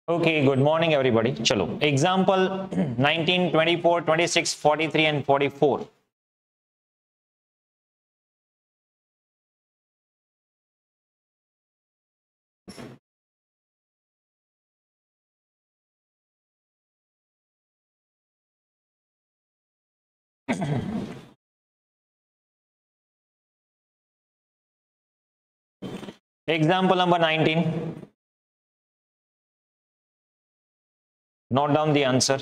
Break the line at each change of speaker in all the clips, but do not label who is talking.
Okay, good morning everybody. चलो example 19, 24, 26, 43 and 44। Example number 19, note down the answer.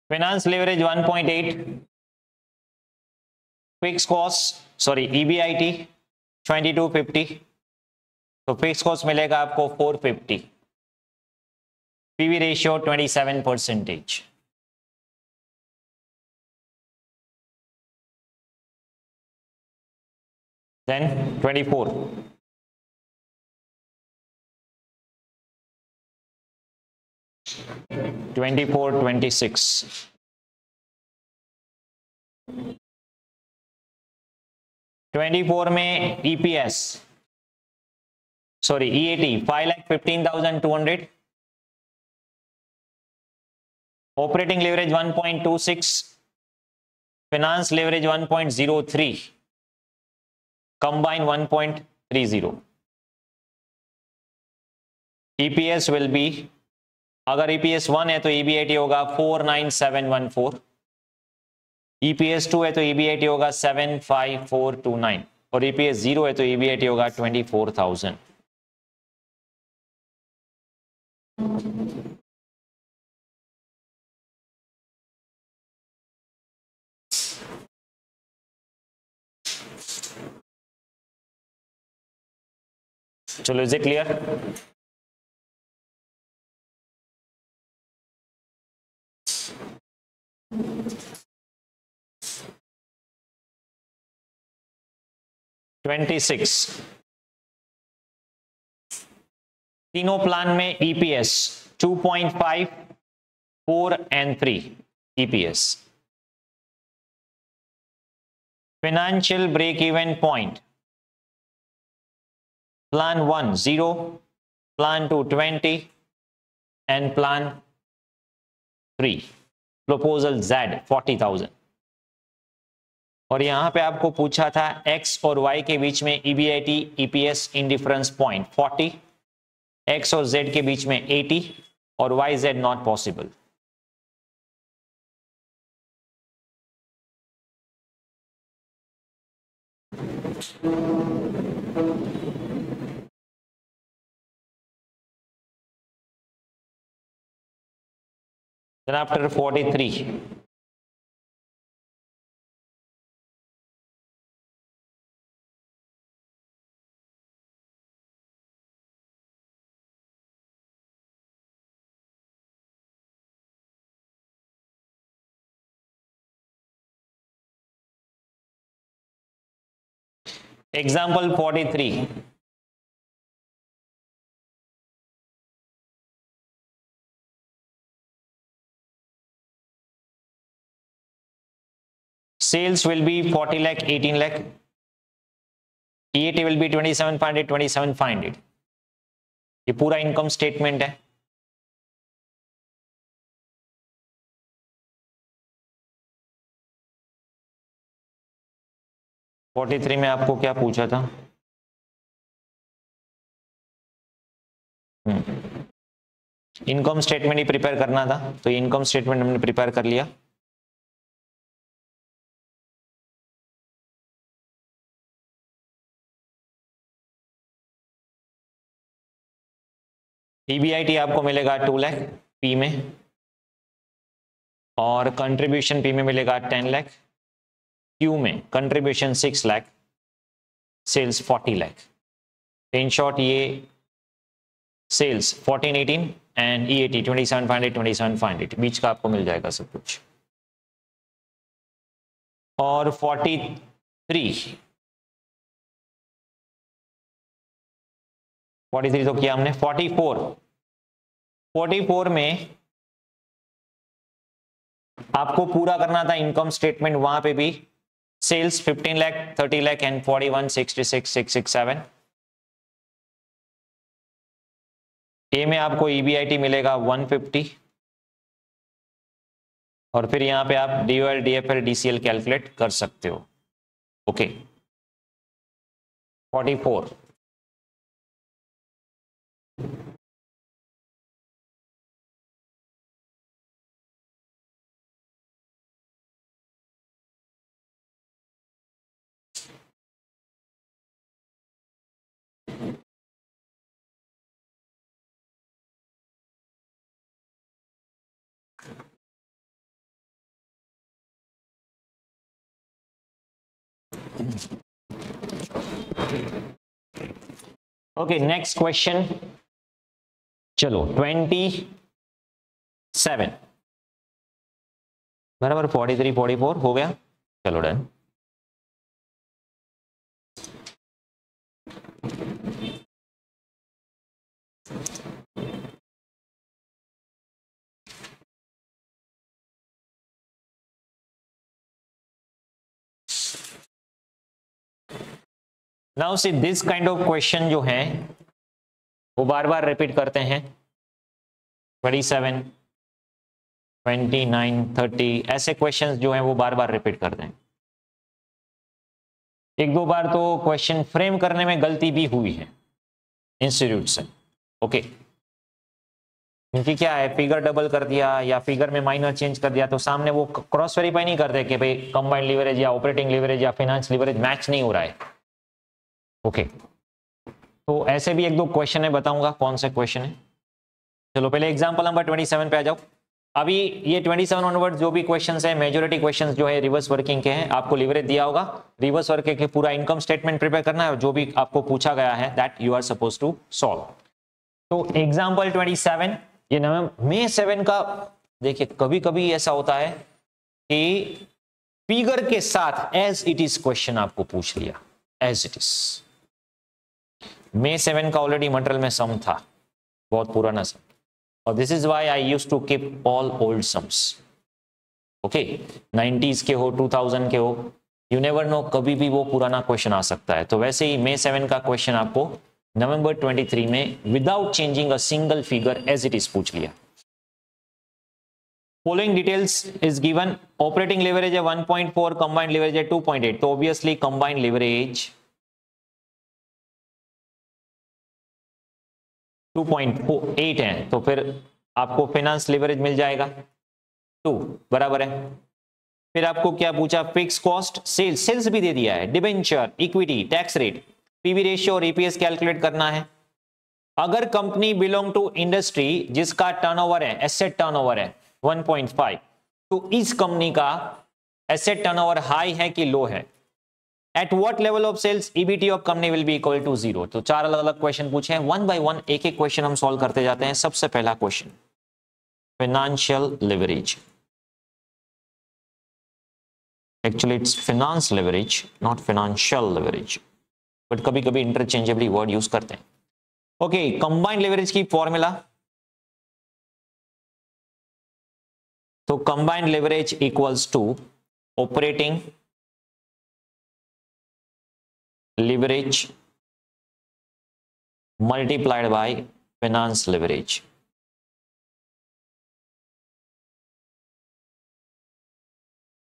Finance leverage 1.8, fixed cost EBIT 2250, तो fix cost मिलेगा आपको 450, PV ratio 27%। Then 24, twenty 26, 24 में EPS EAT 5,15,200, operating leverage 1.26, finance leverage 1.03, combine 1.30। EPS will be, अगर EPS 1 है तो EBIT होगा 49714, EPS 2 है तो ईबीआईटी होगा 75429, और ईपीएस 0 है तो ईबीआईटी होगा 24,000। चलो, इज इट क्लियर? तीनों प्लान में EPS 2.5, 4 and 3 EPS. Financial break even point, plan 1 0, plan 2 20 and plan 3 proposal Z 40,000। और यहां पे आपको पूछा था x और y के बीच में EBIT EPS indifference point 40, x और z के बीच में 80 और y z not possible. Then after 43, example 43, sales will be 40 lakh, 18 lakh, EAT will be 27,500, 27,500। ये पूरा इनकम स्टेटमेंट है। फोर्टी थ्री में आपको क्या पूछा था? इनकम स्टेटमेंट ही प्रिपेयर करना था, तो इनकम स्टेटमेंट हमने प्रिपेयर कर लिया। ईबीआईटी आपको मिलेगा 2 लाख पी में, और कंट्रीब्यूशन पी में मिलेगा 10 लाख, क्यू में contribution 6 lakh, sales 40 lakh. In short ये सेल्स 14, 18 एंड ईएटी 27,500, 27,500 बीच का आपको मिल जाएगा सब कुछ। और 43 तो किया हमने। 44 में आपको पूरा करना था इनकम स्टेटमेंट, वहां पे भी सेल्स 15 लाख, 30 लाख एंड 41, 66, 667। के में आपको EBIT मिलेगा 150 और फिर यहां पे आप DOL, DFL, DCL कैलकुलेट कर सकते हो। ओके 44 ओके नेक्स्ट क्वेश्चन, चलो 27 बराबर 43 44 हो गया, चलो done. Now see this kind of question जो है वो बार बार रिपीट करते हैं। 27 29 30 ऐसे क्वेश्चंस जो हैं वो बार बार रिपीट करते हैं। एक दो बार तो क्वेश्चन फ्रेम करने में गलती भी हुई है इंस्टीट्यूट से। ओके क्योंकि क्या है, फिगर डबल कर दिया या फिगर में माइनर चेंज कर दिया तो सामने वो क्रॉस वेरीफाई नहीं करते कि भाई कंबाइंड लीवरेज या ऑपरेटिंग लीवरेज या फाइनेंस लीवरेज मैच नहीं हो रहा है। ओके तो ऐसे भी एक दो क्वेश्चन है, बताऊंगा कौन से क्वेश्चन है। चलो पहले एग्जांपल नंबर 27 पे आ जाओ। अभी ये 27 ऑनवर्ड जो भी क्वेश्चंस है, मेजॉरिटी क्वेश्चंस जो है रिवर्स वर्किंग के हैं। आपको लीवरेज दिया होगा, रिवर्स वर्किंग के पूरा इनकम स्टेटमेंट प्रिपेयर करना है और जो भी आपको पूछा गया है that you are suppose to solve. तो एग्जांपल 27 ये मे 7 का देखिए, कभी कभी ऐसा होता है कि फिगर के साथ एज इट इज क्वेश्चन आपको पूछ लिया एज इट इज। मे 7 का ऑलरेडी मटेरियल में सम था, बहुत पुराना सम, और this is why I used to keep all old sums. Okay 90s के हो 2000 के हो, यू नेवर नो, कभी भी वो पुराना क्वेश्चन आ सकता है। तो वैसे ही मे 7 का क्वेश्चन आपको नवंबर 23 में without changing a single figure as it is पूछ लिया। Following details is given, operating leverage है 1.4, कंबाइंड लेवरेज है 2.8, तो ऑब्वियसली कंबाइंड लेवरेज 2.8 है, तो फिर आपको फाइनेंस लेवरेज मिल जाएगा 2 बराबर है। फिर आपको क्या पूछा, फिक्स कॉस्ट, सेल्स, सेल्स भी दे दिया है, debenture, equity, tax rate, PV ratio और ईपीएस कैलकुलेट करना है। अगर कंपनी बिलोंग टू इंडस्ट्री जिसका टर्नओवर है, एसेट टर्नओवर है 1.5, तो इस कंपनी का एसेट टर्नओवर हाई है कि लो है। At what level of sales EBT of company will be equal to 0। तो 4 अलग अलग क्वेश्चन पूछे हैं, वन बाय वन एक एक क्वेश्चन हम सॉल्व करते जाते हैं। सबसे पहला question financial leverage, actually it's finance leverage not financial leverage, but कभी कभी इंटरचेंजेबली वर्ड यूज करते हैं। ओके कंबाइंड लेवरेज की फॉर्मूला, तो combined leverage equals to operating leverage multiplied by finance leverage।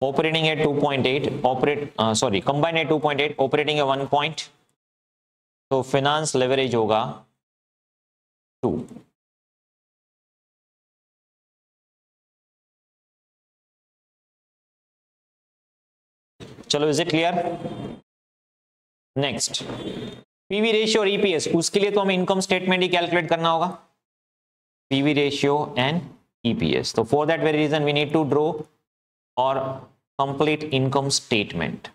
Operating है 2.8, कंबाइंड है 2.8, ऑपरेटिंग है 1 point, तो फाइनेंस लेवरेज होगा 2। चलो is it clear. Next PV ratio और ईपीएस, उसके लिए तो हमें इनकम स्टेटमेंट ही कैलकुलेट करना होगा, पीवी रेशियो एंड ईपीएस। तो for that very reason we need to draw और कंप्लीट इनकम स्टेटमेंट।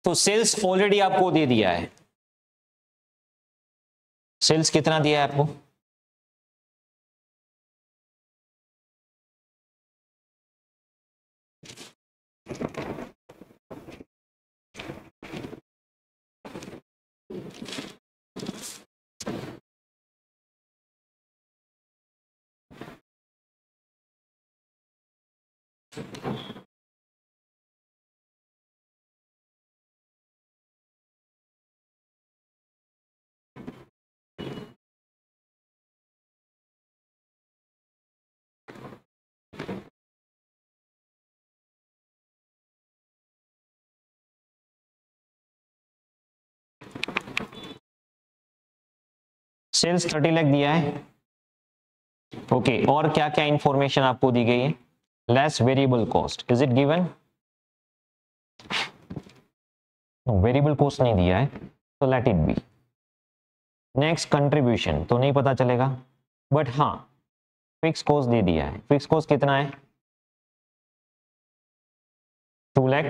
तो सेल्स ऑलरेडी आपको दे दिया है, सेल्स कितना दिया है आपको, सेल्स 30 लाख दिया है। ओके, और क्या क्या इंफॉर्मेशन आपको दी गई है? Less variable cost, is it given? Variable cost नहीं दिया है, तो let it be. Next contribution तो नहीं पता चलेगा, बट हाँ फिक्स कॉस्ट दे दिया है। फिक्स कॉस्ट कितना है? 2 लाख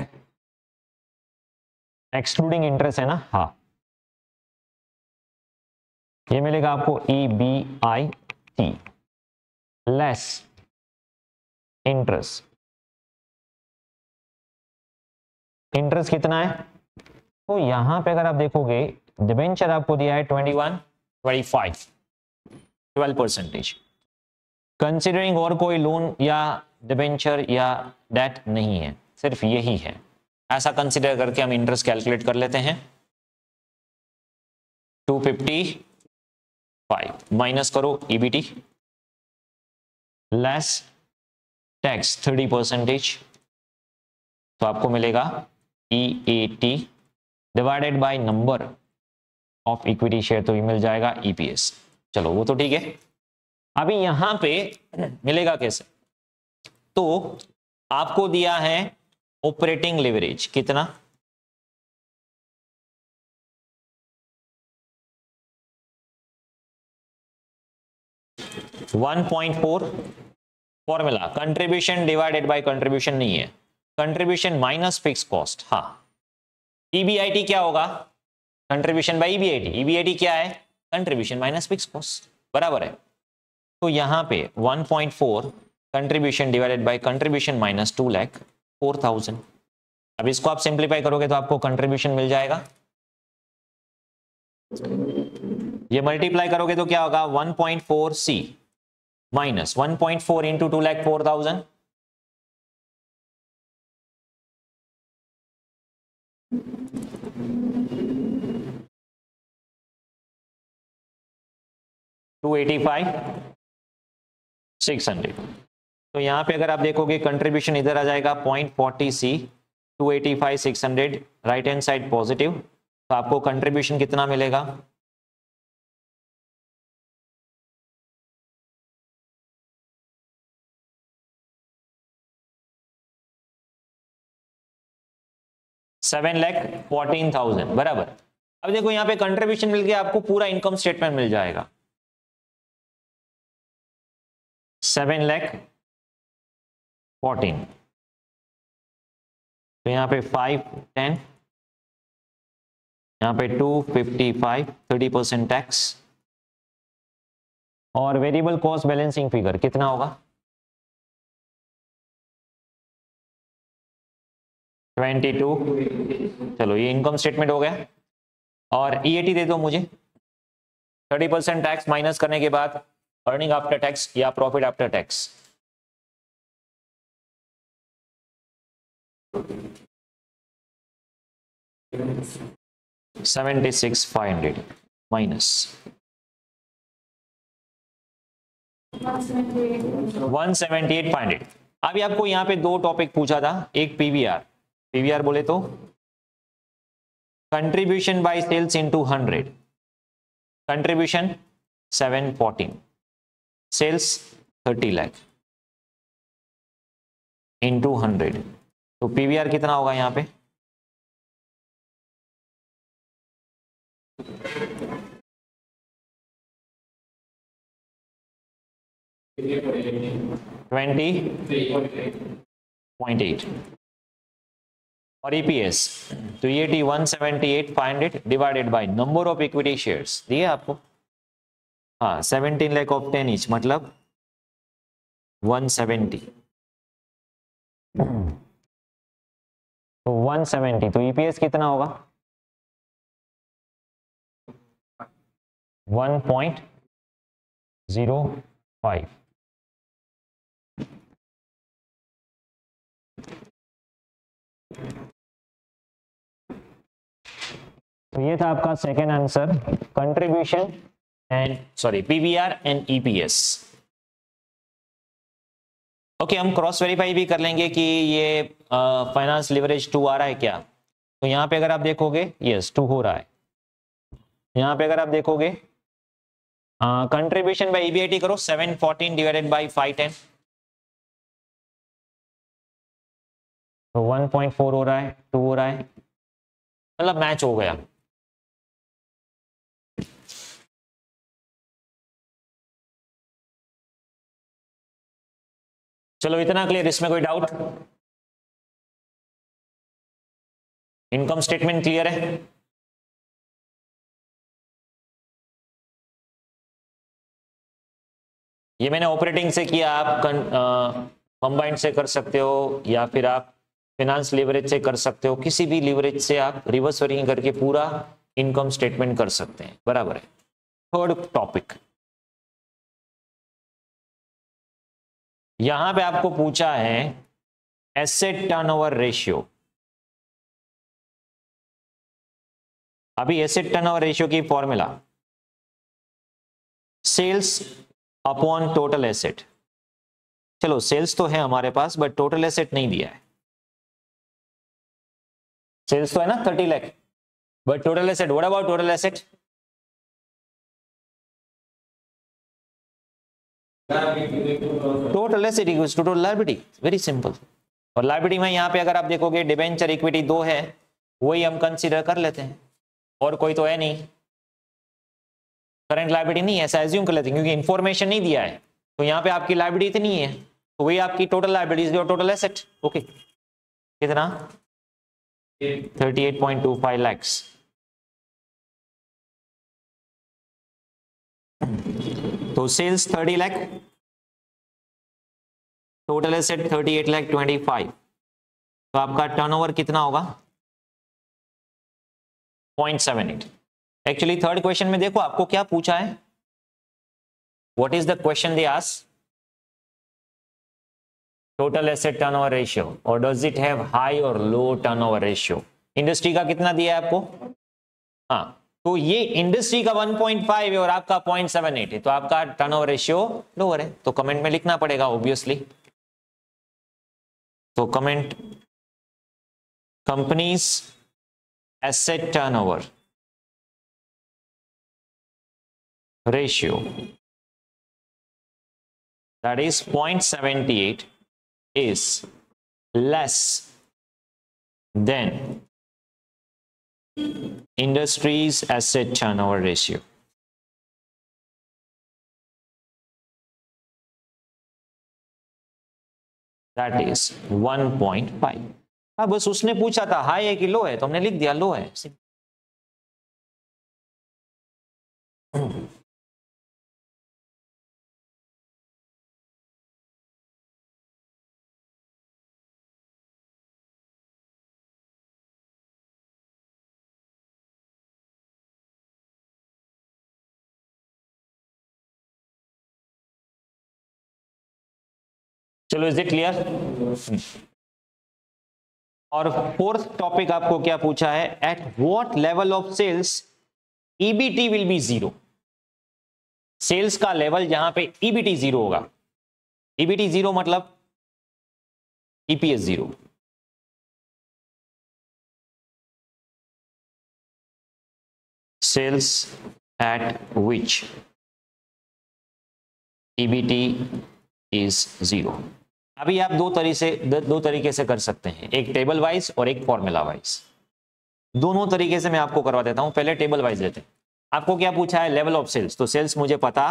एक्सक्लूडिंग इंटरेस्ट है ना? हाँ, ये मिलेगा आपको EBIT लेस इंटरेस्ट। इंटरेस्ट कितना है? तो यहां पे अगर आप देखोगे डिबेंचर आपको दिया है 21, 25, 12%। कंसिडरिंग और कोई लोन या डिबेंचर या डेट नहीं है, सिर्फ यही है, ऐसा कंसिडर करके हम इंटरेस्ट कैलकुलेट कर लेते हैं। 255 माइनस करो EBT लेस टैक्स 30%, तो आपको मिलेगा EAT divided by number of equity share, तो ये मिल जाएगा EPS। चलो वो तो ठीक है। अभी यहां पे मिलेगा कैसे? तो आपको दिया है ऑपरेटिंग लेवरेज कितना? 1.4। Formula contribution divided by contribution नहीं है, कंट्रीब्यूशन माइनस फिक्स कॉस्ट। हाँ, EBIT क्या होगा? Contribution by EBIT। EBIT क्या है? कंट्रीब्यूशन माइनस फिक्स कॉस्ट, बराबर है। तो यहां पे 1.4 contribution divided by contribution minus 2,04,000। अब इसको आप सिंप्लीफाई करोगे तो आपको कंट्रीब्यूशन मिल जाएगा, ये मल्टीप्लाई करोगे तो क्या होगा? 1.4C minus 1.4 into 2,04,000, $285,600। तो यहां पे अगर आप देखोगे कंट्रीब्यूशन इधर आ जाएगा 0.40C, 285,600 right hand side positive, तो आपको कंट्रीब्यूशन कितना मिलेगा? $7,14,000, बराबर। अब देखो यहाँ पे कंट्रीब्यूशन मिल गया, आपको पूरा इनकम स्टेटमेंट मिल जाएगा। 7,14,000, तो यहाँ पे 510, यहाँ पे 255, 30% टैक्स, और वेरिएबल कॉस्ट बैलेंसिंग फिगर कितना होगा? 22। चलो ये इनकम स्टेटमेंट हो गया, और EAT दे दो मुझे। 30% टैक्स माइनस करने के बाद अर्निंग आफ्टर टैक्स या प्रॉफिट आफ्टर टैक्स। $76,500 माइनस 178,500। अभी आपको यहाँ पे दो टॉपिक पूछा था, एक PVR बोले तो contribution by sales into 100, contribution 714, sales 30 lakh into 100, तो PVR कितना होगा यहाँ पे? $20.8 और EPS तो ये 178,500 divided by number of equity shares दिए आपको। हाँ, 17 लाख ऑफ 10 ईच मतलब 170, तो 170, तो EPS कितना होगा? 1.05। तो ये था आपका second answer, contribution and PVR and EPS। Okay, हम क्रॉस वेरीफाई भी कर लेंगे कि ये फाइनेंस लिवरेज 2 आ रहा है क्या। तो यहाँ पे अगर आप देखोगे यस 2 हो रहा है। यहाँ पे अगर आप देखोगे कंट्रीब्यूशन बाय ईबीआईटी करो, 714 डिवाइडेड बाय 510, तो 1.4 हो रहा है, 2 हो रहा है, मतलब मैच हो गया। चलो इतना क्लियर, इसमें कोई डाउट? इनकम स्टेटमेंट क्लियर है? ये मैंने ऑपरेटिंग से किया, आप कंबाइंड से कर सकते हो या फिर आप फाइनेंस लीवरेज से कर सकते हो, किसी भी लीवरेज से आप रिवर्स वर्किंग करके पूरा इनकम स्टेटमेंट कर सकते हैं, बराबर है। थर्ड टॉपिक, यहां पे आपको पूछा है एसेट टर्नओवर रेशियो। अभी एसेट टर्नओवर रेशियो की formula sales upon total asset. चलो सेल्स तो है हमारे पास, बट टोटल एसेट नहीं दिया है। सेल्स तो है ना 30 lakh, but total asset, what about total asset? Total asset equals to total liability, very simple. और लायबिलिटी में यहाँ पे अगर आप देखोगे डिबेंचर इक्विटी 2 है, वही हम कंसीडर कर लेते हैं, और कोई तो है नहीं। करंट लायबिलिटी नहीं है, ऐसा एज्यूम कर लेते हैं, क्योंकि इंफॉर्मेशन नहीं दिया है, तो यहाँ पे आपकी लायबिलिटी इतनी है, तो वही आपकी टोटल लायबिलिटीज और टोटल एसेट। ओके, कितना? 38.25 lakhs। तो सेल्स 30 लाख, टोटल एसेट 38,25,000, तो आपका टर्नओवर कितना होगा? 0.78। एक्चुअली थर्ड क्वेश्चन में देखो आपको क्या पूछा है, what is the question they ask? Total asset turnover ratio, और डज इट हैव हाई और लो टर्नओवर रेशियो? इंडस्ट्री का कितना दिया है आपको? हाँ, तो ये इंडस्ट्री का 1.5 है और आपका 0.78 है, तो आपका टर्नओवर रेशियो लोअर है, तो कमेंट में लिखना पड़ेगा ऑब्वियसली। तो comment companies asset turnover ratio that is 0.78 is less than industry's asset turnover ratio. That is 1.5। हाँ, बस उसने पूछा था हाई है कि लो है, तो हमने लिख दिया लो है। चलो, इज इट क्लियर? और फोर्थ टॉपिक आपको क्या पूछा है, at what level of sales EBT will be 0। Sales का लेवल जहां पे ईबीटी 0 होगा, ईबीटी 0 मतलब EPS 0। Sales at which EBT is 0। अभी आप दो तरीके से कर सकते हैं, एक टेबल वाइज और एक फॉर्मूला वाइज। दोनों तरीके से मैं आपको करवा देता हूं। पहले टेबल वाइज लेते हैं। आपको क्या पूछा है, लेवल ऑफ सेल्स, तो सेल्स मुझे पता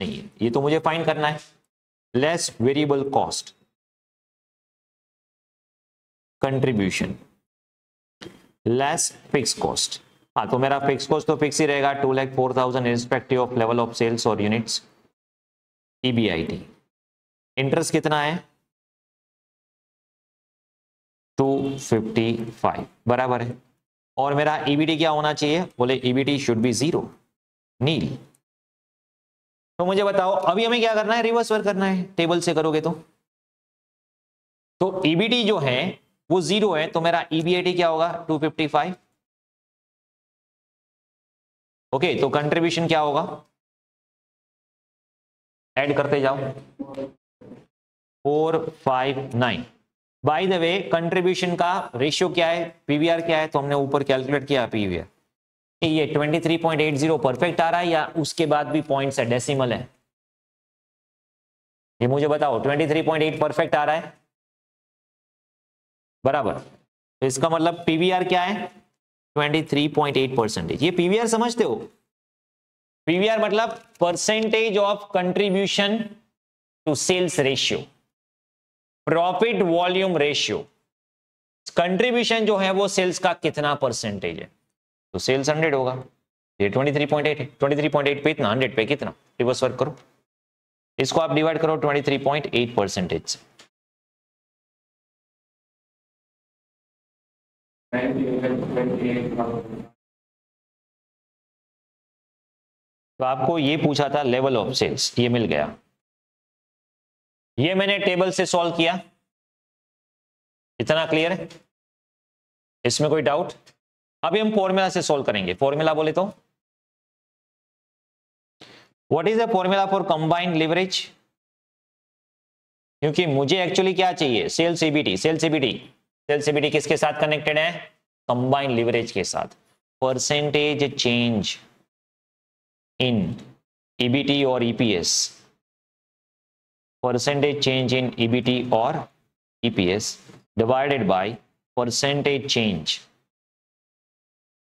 नहीं है, ये तो मुझे फाइंड करना है। Less variable cost, contribution, less fix cost. हाँ, तो मेरा फिक्स कॉस्ट तो फिक्स ही रहेगा, 2,04,000 respective of level of sales और यूनिट्स ईबीआईटी। इंटरेस्ट कितना है? 255, बराबर है। और मेरा ईबीटी क्या होना चाहिए? बोले ईबीटी शुड बी 0, नील। तो मुझे बताओ अभी हमें क्या करना है, रिवर्स वर्क करना है। टेबल से करोगे तो ईबीटी जो है वो 0 है, तो मेरा ईबीआईटी क्या होगा? 255। ओके, तो कंट्रीब्यूशन क्या होगा? ऐड करते जाओ, 459। बाय द वे, कंट्रीब्यूशन का रेशियो क्या है, पीवीआर क्या है, तो हमने ऊपर कैलकुलेट किया पीवीआर ये 23.80 परफेक्ट आ रहा है या उसके बाद भी पॉइंट्स है, डेसिमल है? ये मुझे बताओ, 23.8 परफेक्ट आ रहा है बराबर, तो इसका मतलब पीवीआर क्या है? 23.8%। ये पीवीआर समझते हो? पीवीआर मतलब percentage of contribution to sales ratio, profit volume ratio. Contribution जो है वो सेल्स का कितना परसेंटेज है, तो सेल्स 100 होगा, ये 23.8 है, 23.8 पे इतना, 100 पे कितना, रिवर्स वर्क करो, इसको आप डिवाइड करो 23.8% से। तो आपको ये पूछा था लेवल ऑफ सेल्स, ये मिल गया। ये मैंने टेबल से सॉल्व किया, इतना क्लियर है? इसमें कोई डाउट? अभी हम फॉर्मूला से सॉल्व करेंगे। फॉर्मूला बोले तो what is the formula for combined leverage? क्योंकि मुझे एक्चुअली क्या चाहिए, सेल्स ईबीटी। सेल्स ईबीटी किसके साथ कनेक्टेड है? कंबाइंड लिवरेज के साथ। परसेंटेज चेंज इन ईबीटी और EPS, percentage change in EBT और EPS divided by percentage change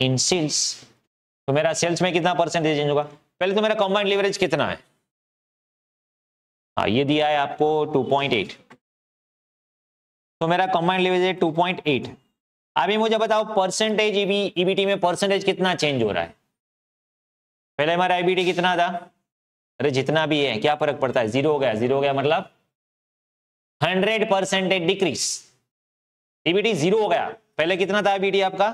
in sales. तो मेरा सेल्स में कितना परसेंटेज चेंज होगा? पहले तो मेरा कंबाइंड लिवरेज कितना है, हाँ ये दिया है आपको 2.8, तो मेरा कंबाइंड लिवरेज है 2.8। अभी मुझे बताओ परसेंटेज ईबीटी में परसेंटेज कितना चेंज हो रहा है? पहले हमारा ईबीटी कितना था? अरे जितना भी है क्या फर्क पड़ता है, 0 हो गया। 0 हो गया मतलब 100% डिक्रीज, ईबीटी 0 हो गया। पहले कितना था ईबीटी आपका?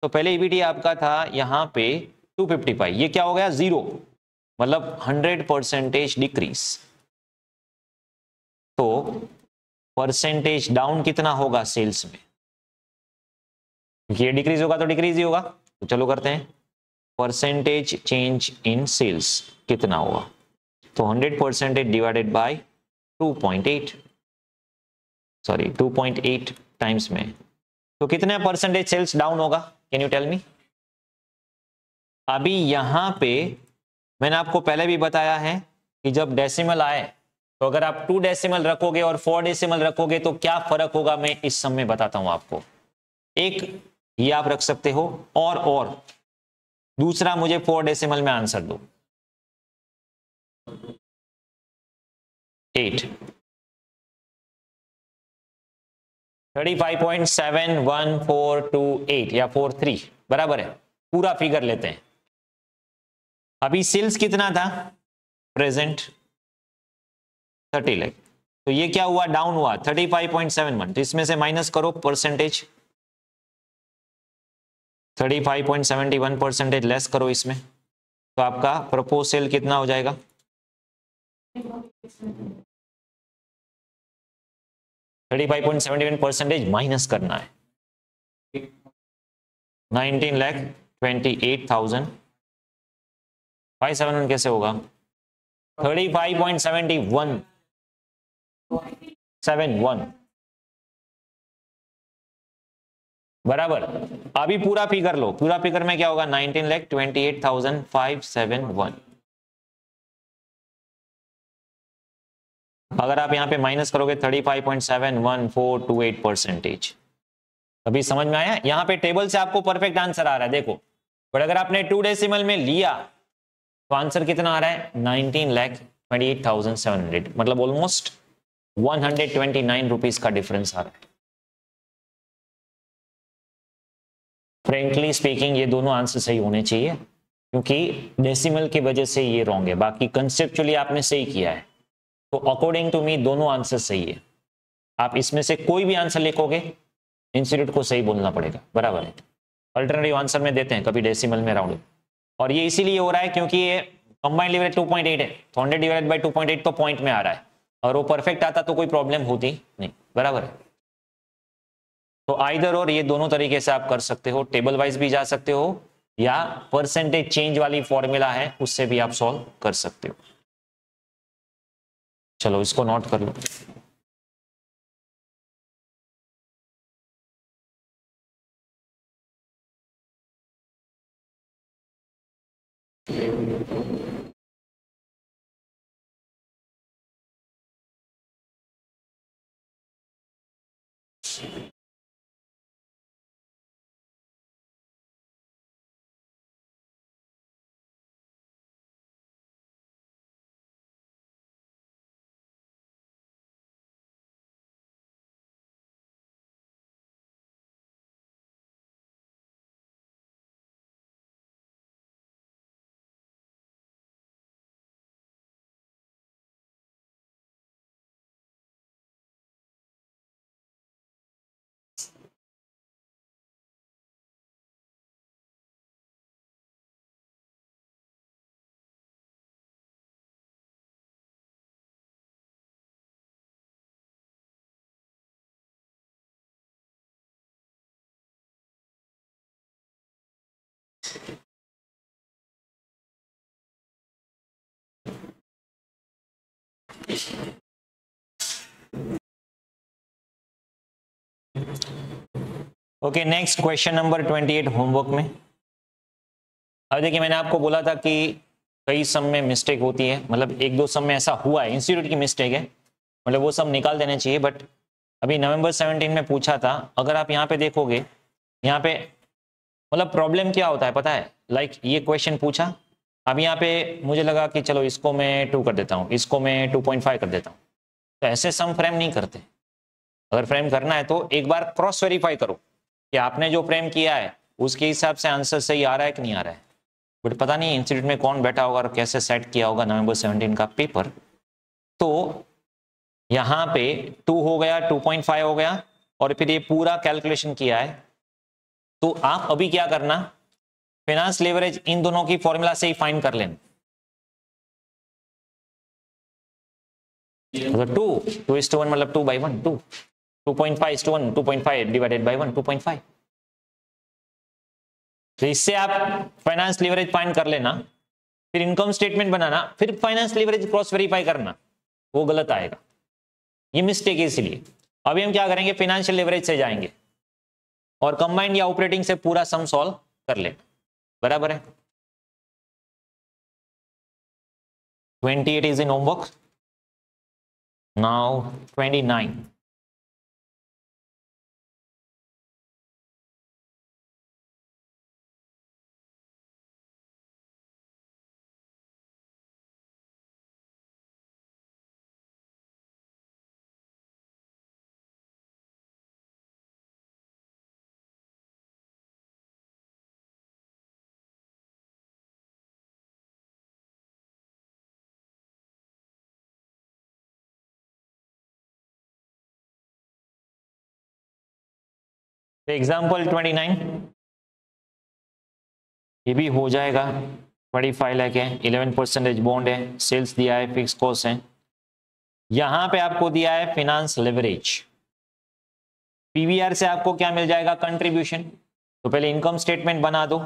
तो पहले ईबीटी आपका था यहां पे 255, ये क्या हो गया 0, मतलब 100% डिक्रीज। तो परसेंटेज डाउन कितना होगा सेल्स में? ये डिक्रीज होगा तो डिक्रीज ही होगा, तो चलो करते हैं। परसेंटेज चेंज इन सेल्स कितना होगा? तो 100% डिवाइडेड बाय 2.8, सॉरी 2.8 टाइम्स में, तो कितने परसेंटेज सेल्स डाउन होगा? Can you tell me? अभी यहां पे मैंने आपको पहले भी बताया है कि जब डेसिमल आए तो अगर आप 2 डेसिमल रखोगे और 4 डेसिमल रखोगे तो क्या फर्क होगा, मैं इस सम में बताता हूं आपको। एक ये आप रख सकते हो, और दूसरा मुझे 4 डेसिमल में आंसर दो। 8 35.71428 या 43 बराबर है। पूरा फिगर लेते हैं। अभी सेल्स कितना था प्रेजेंट? 30 लाख, तो ये क्या हुआ, डाउन हुआ 35.71, तो इसमें से माइनस करो परसेंटेज, 35.71% लेस करो इसमें, तो आपका प्रपोज सेल कितना हो जाएगा? 35.71% माइनस करना है 19,28,000 कैसे होगा? 35.71 बराबर। अभी पूरा फिगर लो, पूरा फिगर में क्या होगा? 19,28,571। अगर आप यहां पे माइनस करोगे 35.71428%। अभी समझ में आया? यहां पे टेबल से आपको परफेक्ट आंसर आ रहा है देखो, बट अगर आपने 2 डेसिमल में लिया तो आंसर कितना आ रहा है? 19,28,700, मतलब ऑलमोस्ट 129 रुपीज का डिफरेंस आ रहा है। फ्रेंकली स्पीकिंग ये दोनों आंसर सही होने चाहिए, क्योंकि डेसिमल की वजह से ये रॉन्ग है, बाकी कंसेप्चुअली आपने सही किया है। तो अकॉर्डिंग टू मी दोनों आंसर सही है। आप इसमें से कोई भी आंसर लिखोगे इंस्टीट्यूट को सही बोलना पड़ेगा, बराबर है। अल्टरनेटिव आंसर में देते हैं कभी डेसिमल में राउंड, और ये इसीलिए हो रहा है क्योंकि ये कंबाइंड लिवरेज 2.8 है, तो 100 डिवाइडेड बाय 2.8 तो पॉइंट में आ रहा है, और वो परफेक्ट आता तो कोई प्रॉब्लम होती नहीं, बराबर है। तो आइदर और ये दोनों तरीके से आप कर सकते हो, टेबल वाइज भी जा सकते हो या परसेंटेज चेंज वाली फॉर्मूला है उससे भी आप सॉल्व कर सकते हो। चलो इसको नोट कर लो। Okay, next question number 28 homework में। अब देखिए, मैंने आपको बोला था कि कई सम में मिस्टेक होती है, मतलब एक दो सम में ऐसा हुआ है, इंस्टीट्यूट की मिस्टेक है, मतलब वो सब निकाल देने चाहिए। बट अभी नवंबर 17 में पूछा था, अगर आप यहाँ पे देखोगे, यहाँ पे मतलब प्रॉब्लम क्या होता है पता है, लाइक ये क्वेश्चन पूछा, अब यहाँ पे मुझे लगा कि चलो इसको मैं 2 कर देता हूँ, इसको मैं 2.5 कर देता हूँ, तो ऐसे सम फ्रेम नहीं करते। अगर फ्रेम करना है तो एक बार क्रॉस वेरीफाई करो कि आपने जो फ्रेम किया है उसके हिसाब से आंसर सही आ रहा है कि नहीं आ रहा है। बट पता नहीं इंस्टीट्यूट में कौन बैठा होगा और कैसे सेट किया होगा नवंबर 17 का पेपर। तो यहाँ पे 2 हो गया, 2.5 हो गया, और फिर ये पूरा कैलकुलेशन किया है। तो आप अभी क्या करना, फाइनेंस लेवरेज इन दोनों की फॉर्मूला से ही फाइंड कर लेना। तो 2:1 मतलब 2/1, 2.5:1, 2.5 डिवाइडेड बाई 1, 2.5। तो इससे आप फाइनेंस लीवरेज फाइंड कर लेना, फिर इनकम स्टेटमेंट बनाना, फिर फाइनेंस लीवरेज क्रॉस वेरीफाई करना, वो गलत आएगा, ये मिस्टेक है। इसलिए अभी हम क्या करेंगे, फाइनेंशियल लीवरेज से जाएंगे और कंबाइंड या ऑपरेटिंग से पूरा सम सॉल्व कर ले, बराबर है। 28 is in homework, now 29। Example 29, ये भी हो जाएगा। 25 लाख है, 11% बॉन्ड है, सेल्स दिया है, फिक्स कॉस्ट है। यहां पे आपको दिया है फाइनेंस लेवरेज, पीवीआर से आपको क्या मिल जाएगा, कंट्रीब्यूशन। तो पहले इनकम स्टेटमेंट बना दो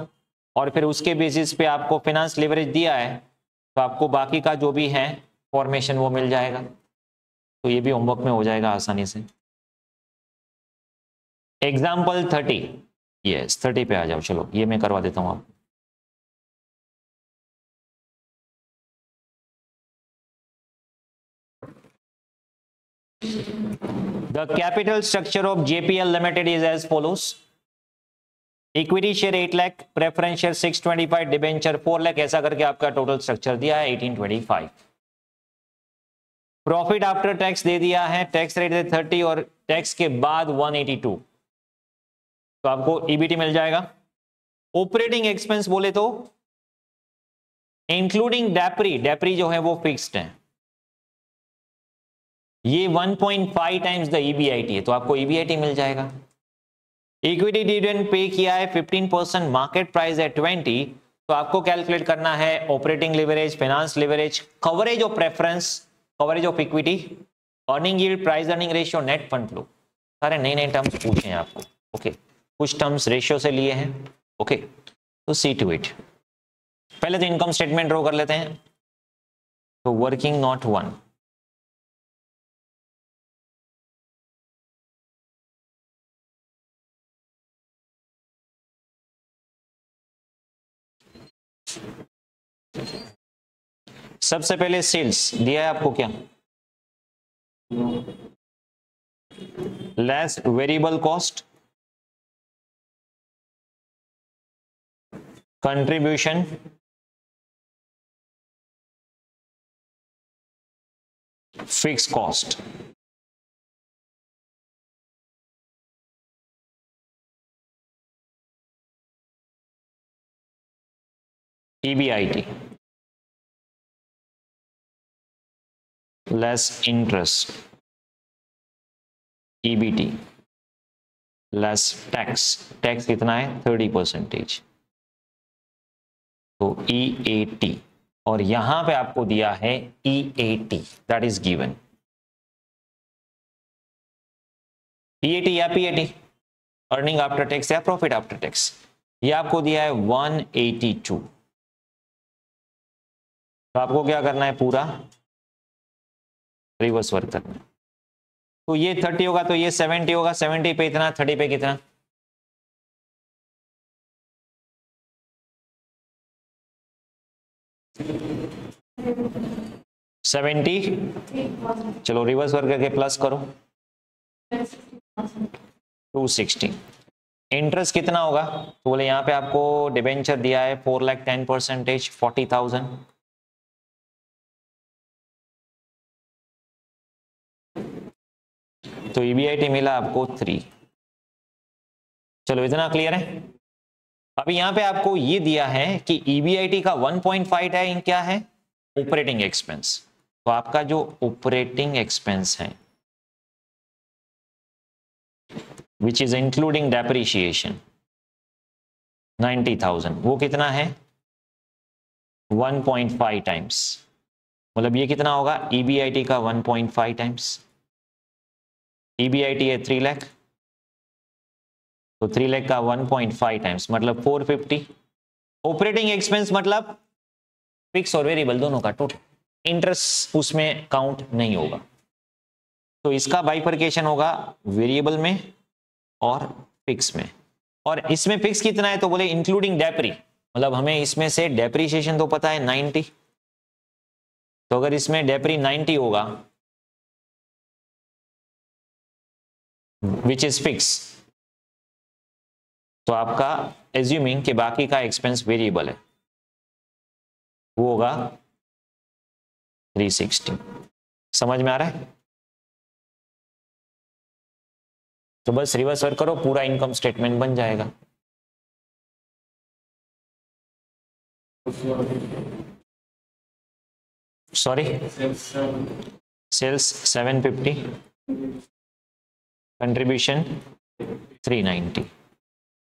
और फिर उसके बेसिस पे आपको फाइनेंस लेवरेज दिया है, तो आपको बाकी का जो भी है फॉर्मेशन वो मिल जाएगा। तो ये भी होमवर्क में हो जाएगा आसानी से। एग्जाम्पल 30, यस 30 पे आ जाओ, चलो ये मैं करवा देता हूं आप। The capital structure of JPL Limited is as follows: equity share 8 lakh, preference share 625, debenture 4 lakh, ऐसा करके आपका टोटल स्ट्रक्चर दिया है 1825। प्रॉफिट आफ्टर टैक्स दे दिया है, टैक्स रेट है 30 और टैक्स के बाद 182, तो आपको ईबीटी मिल जाएगा। ऑपरेटिंग एक्सपेंस बोले तो इंक्लूडिंग डेप्री, डेप्री जो है वो फिक्स्ड है, ये 1.5 टाइम्स द ईबीआईटी है, तो आपको ईबीआईटी मिल जाएगा। इक्विटी डिविडेंड पे किया है 15%, मार्केट प्राइस है 20, तो आपको कैलकुलेट करना है operating leverage, finance leverage, coverage of preference, coverage of equity, earning yield, price earning ratio, net fund flow. सारे नए नए टर्म्स पूछे हैं आपको, ओके। कुछ टर्म्स रेशियो से लिए हैं, ओके। तो सी टू इट, पहले तो इनकम स्टेटमेंट ड्रॉ कर लेते हैं। तो वर्किंग नोट 1, सबसे पहले सेल्स दिया है आपको क्या, less variable cost, contribution, fix cost. EBIT less interest, EBT less tax, tax कितना है 30%, तो EAT, और यहां पे आपको दिया है EAT, that is given. EAT या PAT, अर्निंग आफ्टर टैक्स या प्रॉफिट आफ्टर टैक्स, ये आपको दिया है 182। तो आपको क्या करना है, पूरा रिवर्स वर्क करना है। तो ये 30 होगा तो ये 70 होगा, 70 पे इतना, 30 पे कितना, सेवेंटी। चलो रिवर्स वर्क करके प्लस करो, 260। इंटरेस्ट कितना होगा, तो बोले यहाँ पे आपको डिबेंचर दिया है 4,10%, 40,000। तो EBIT मिला आपको 3। चलो इतना क्लियर है। अभी यहाँ पे आपको ये दिया है कि EBIT का 1.5 है, क्या है, ऑपरेटिंग एक्सपेंस। तो आपका जो ऑपरेटिंग एक्सपेंस है विच इज इंक्लूडिंग डेप्रिशिएशन 90,000, वो कितना है 1.5 टाइम्स, मतलब ये कितना होगा EBIT का 1.5 टाइम्स। EBIT है 3 लाख, तो 3 लाख का 1.5 टाइम्स मतलब 450। ऑपरेटिंग एक्सपेंस मतलब फिक्स और वेरिएबल दोनों का टोटल, इंटरेस्ट उसमें काउंट नहीं होगा। तो इसका बाइफर्केशन होगा वेरिएबल में और फिक्स में। और इसमें फिक्स कितना है, तो बोले इंक्लूडिंग डेप्री, मतलब हमें इसमें से डेप्रीशिएशन तो पता है 90, तो अगर इसमें डेप्री 90 होगा विच इज फिक्स, तो आपका एज्यूमिंग कि बाकी का एक्सपेंस वेरिएबल है, वो होगा 360। समझ में आ रहा है? तो बस रिवर्स वर्क करो, पूरा इनकम स्टेटमेंट बन जाएगा। Sorry, sales 750, contribution 390।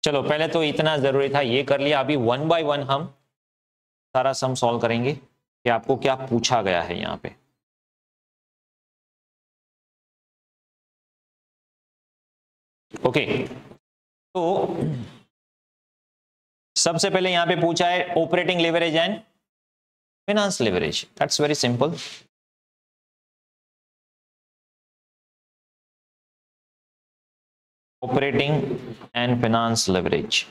चलो पहले तो इतना जरूरी था, ये कर लिया। अभी 1 बाय 1 हम सारा सम सॉल्व करेंगे कि आपको क्या पूछा गया है यहाँ पे। ओके, तो सबसे पहले यहां पे पूछा है operating leverage and finance leverage. That's very simple. Operating and finance leverage,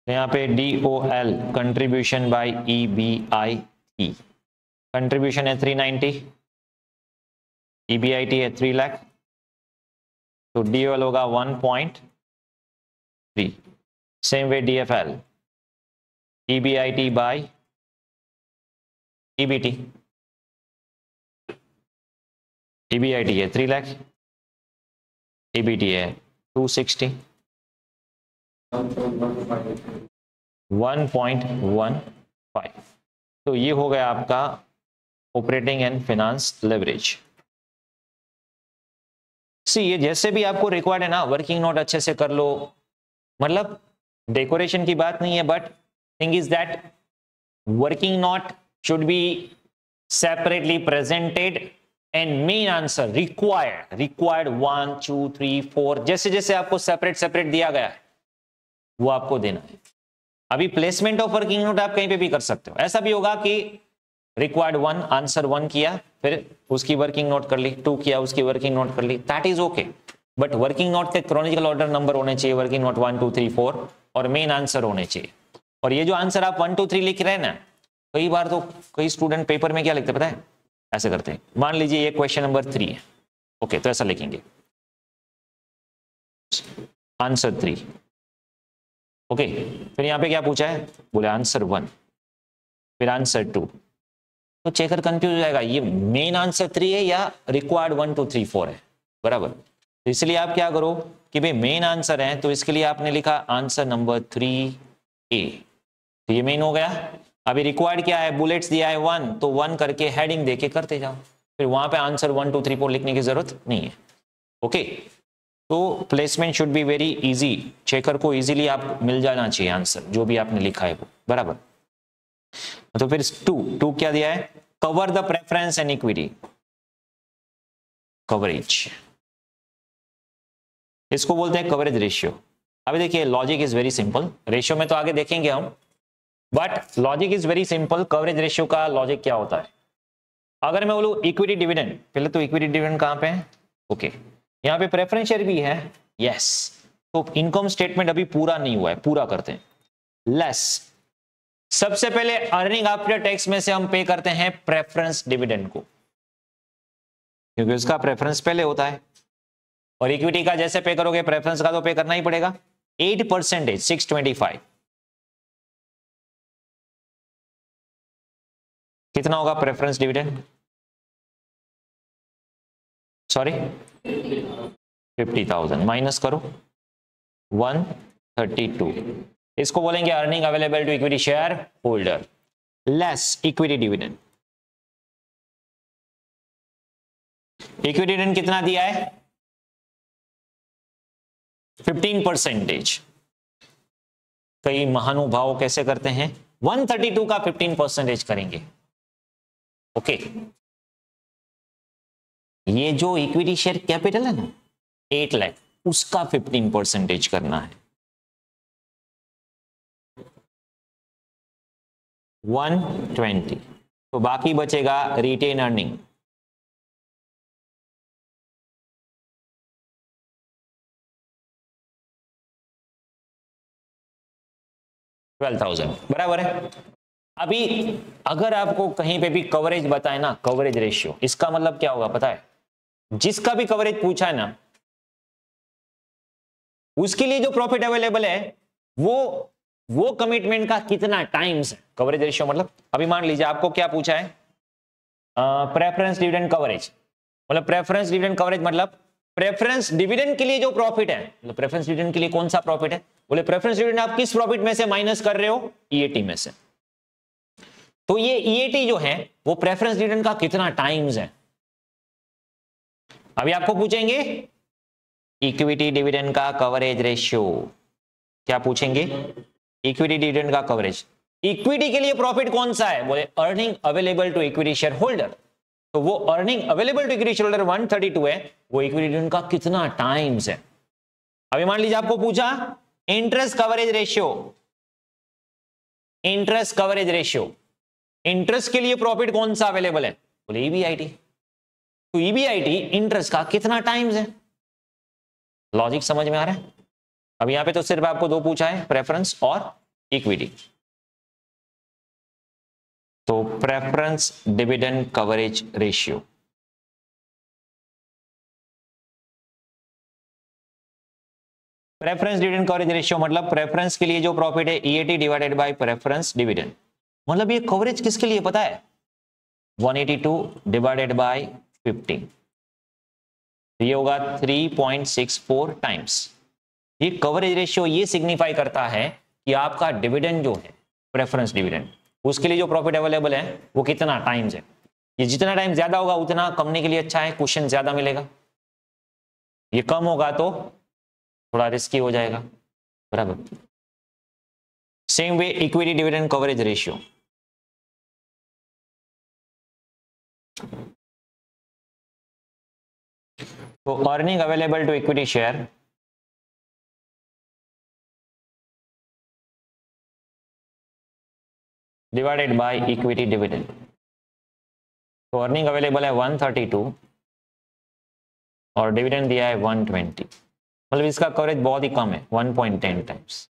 यहाँ पे DOL contribution by EBIT, contribution है 390, EBIT है 3 लाख, तो DOL होगा 1.3। सेम वे DFL, EBIT बाय EBT, EBIT है 3 लाख, EBT है 260, 1.15। तो ये हो गया आपका ऑपरेटिंग एंड फाइनेंस लेवरेज। सी ये जैसे भी आपको रिक्वायर्ड है ना, वर्किंग नोट अच्छे से कर लो, मतलब डेकोरेशन की बात नहीं है, but thing is that working note should be separately presented and main answer required 1 2 3 4, जैसे जैसे आपको सेपरेट दिया गया है वो आपको देना है। अभी प्लेसमेंट ऑफ वर्किंग नोट आप कहीं पे भी कर सकते हो। ऐसा भी होगा कि रिक्वायर्ड 1 आंसर 1 किया, फिर उसकी वर्किंग नोट कर ली, 2 किया उसकी वर्किंग नोट कर ली, that is okay. But working note के क्रोनोलॉजिकल ऑर्डर नंबर होने चाहिए, वर्किंग नोट 1 2 3 4, और मेन आंसर होने चाहिए। और ये जो आंसर आप 1 2 3 लिख रहे हैं ना, कई बार तो कई स्टूडेंट पेपर में क्या लिखते हैं पता है, ऐसे करते हैं। मान लीजिए ये क्वेश्चन नंबर 3 है, ओके, तो ऐसा लिखेंगे आंसर 3, ओके, फिर यहाँ पे क्या पूछा है, बोले आंसर 1, फिर आंसर 2, तो चेकर कंफ्यूज हो जाएगा ये मेन आंसर 3 है या रिक्वायर्ड 1 2 3 4 है, बराबर। तो इसलिए आप क्या करो कि भाई मेन आंसर है, तो इसके लिए आपने लिखा आंसर नंबर 3A, तो ये मेन हो गया। अभी रिक्वायर्ड क्या है, बुलेट्स दिया है 1, तो 1 करके हेडिंग देके करते जाओ, फिर वहां पे आंसर 1 2 3 4 लिखने की जरूरत नहीं है, ओके। तो placement should be very easy, checker को इजीली आप मिल जाना चाहिए आंसर जो भी आपने लिखा है वो, बराबर। तो फिर 2 क्या दिया है, cover the preference and equity, coverage, इसको बोलते हैं कवरेज रेशियो। अभी देखिए logic is very simple, ratio में तो आगे देखेंगे हम, but logic is very simple. Coverage ratio का लॉजिक क्या होता है, अगर मैं बोलूं इक्विटी डिविडेंड, पहले तो इक्विटी डिविडेंड कहां पे है, ओके, यहाँ पे प्रेफरेंस शेयर भी है, यस, तो इनकम स्टेटमेंट अभी पूरा नहीं हुआ है, पूरा करते हैं। लेस, सबसे पहले अर्निंग आफ्टर टैक्स में से हम पे करते हैं प्रेफरेंस डिविडेंड को, क्योंकि उसका प्रेफरेंस पहले होता है, और इक्विटी का जैसे पे करोगे प्रेफरेंस का तो पे करना ही पड़ेगा। 8% 625, कितना होगा प्रेफरेंस डिविडेंड, सॉरी 50,000 माइनस करो 132, इसको बोलेंगे earning available to equity share holder less equity dividend. Equity dividend कितना दिया है, 15%। कई महानुभाव कैसे करते हैं, 132 का 15% करेंगे, ओके। ये जो इक्विटी शेयर कैपिटल है ना 8 लाख, उसका 15% करना है, 120, तो बाकी बचेगा रिटेन अर्निंग, $12,000, बराबर है। अभी अगर आपको कहीं पे भी कवरेज बताए ना, कवरेज रेशियो, इसका मतलब क्या होगा पता है, जिसका भी कवरेज पूछा है ना, उसके लिए जो प्रॉफिट अवेलेबल है वो कमिटमेंट का कितना टाइम्स है, कवरेज रेशियो मतलब। अभी मान लीजिए आपको क्या पूछा है, प्रेफरेंस डिविडेंड कवरेज, मतलब प्रेफरेंस डिविडेंड कवरेज मतलब प्रेफरेंस डिविडेंड के लिए जो प्रॉफिट है, मतलब प्रेफरेंस डिविडेंड के लिए कौन सा प्रॉफिट है, बोले प्रेफरेंस डिविडेंड आप किस प्रॉफिट में से माइनस कर रहे हो, ईएटी में से। तो ये ईएटी जो है वो प्रेफरेंस डिविडेंड का कितना टाइम्स है। अभी आपको पूछेंगे इक्विटी डिविडेंड का कवरेज रेशियो, क्या पूछेंगे, इक्विटी डिविडेंड का कवरेज, इक्विटी के लिए प्रॉफिट कौन सा है, बोले earning available to equity share holder, तो वो earning available to equity share holder 132 है, वो इक्विटी डिविडेंड का कितना टाइम्स है। अभी मान लीजिए आपको पूछा interest coverage ratio, interest coverage ratio, interest के लिए प्रॉफिट कौन सा अवेलेबल है, बोले ईबीआईटी, तो ईबीआईटी इंटरेस्ट का कितना टाइम्स है। लॉजिक समझ में आ रहा है। अब यहां पे तो सिर्फ आपको दो पूछा है, प्रेफरेंस और इक्विटी, तो preference dividend coverage ratio, preference dividend coverage ratio मतलब प्रेफरेंस के लिए जो प्रॉफिट है EAT divided by preference dividend, मतलब ये कवरेज किसके लिए पता है, 182 डिवाइडेड बाय 50, ये होगा 3.64 टाइम्स। ये कवरेज रेशियो ये सिग्निफाई करता है कि आपका डिविडेंड जो है प्रेफरेंस डिविडेंड, उसके लिए जो प्रॉफिट अवेलेबल है वो कितना टाइम्स है। ये जितना टाइम ज्यादा होगा उतना कंपनी के लिए अच्छा है, क्वेश्चन ज्यादा मिलेगा, ये कम होगा तो थोड़ा रिस्की हो जाएगा, बराबर। Same way equity dividend coverage ratio, तो earning available to equity share divided by equity dividend, तो अर्निंग अवेलेबल है 132 और डिविडेंड दिया है 120, मतलब इसका कवरेज बहुत ही कम है 1.10 टाइम्स।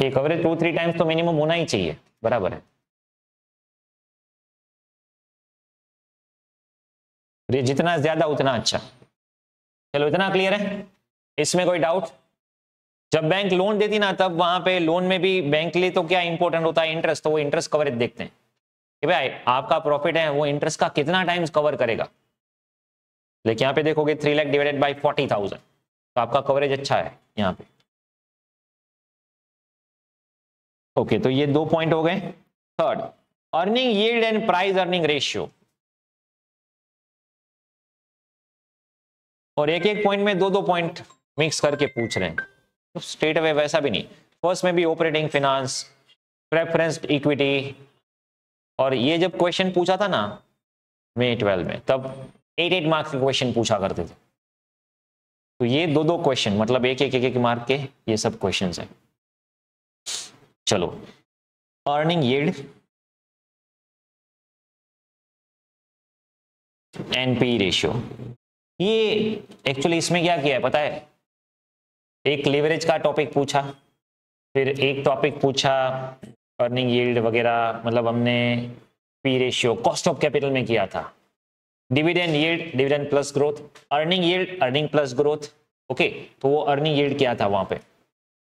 ये कवरेज 2-3 टाइम्स तो मिनिमम होना ही चाहिए, बराबर है। जितना ज्यादा उतना अच्छा। चलो इतना क्लियर है, इसमें कोई डाउट? जब बैंक लोन देती ना, तब वहां पे लोन में भी बैंक के लिए तो क्या इंपॉर्टेंट होता है, इंटरेस्ट। तो वो इंटरेस्ट कवरेज देखते हैं कि भाई आपका प्रॉफिट है वो इंटरेस्ट का कितना टाइम्स कवर करेगा। लेकिन यहाँ पे देखोगे 3 लाख डिवाइडेड बाई 40,000, तो आपका कवरेज अच्छा है यहाँ पे। ओके, तो ये 2 पॉइंट हो गए। Third, earning yield and price earning ratio. और एक एक पॉइंट में 2-2 पॉइंट मिक्स करके पूछ रहे हैं, तो स्ट्रेट अवे वैसा भी नहीं। फर्स्ट में भी ऑपरेटिंग फिनांस, प्रेफरेंस इक्विटी, और ये जब क्वेश्चन पूछा था ना May 12 में, तब 8 मार्क्स के क्वेश्चन पूछा करते थे। तो ये 2-2 क्वेश्चन, मतलब एक मार्क के ये सब क्वेश्चन है। चलो, अर्निंग यील्ड, एनपी रेशियो, ये एक्चुअली इसमें क्या किया है पता है, एक लीवरेज का टॉपिक पूछा, फिर एक टॉपिक पूछा अर्निंग यील्ड वगैरह, मतलब हमने P ratio cost of capital में किया था, dividend yield dividend plus growth, earning yield earning plus growth. Okay, तो वो अर्निंग यील्ड क्या था वहां पे,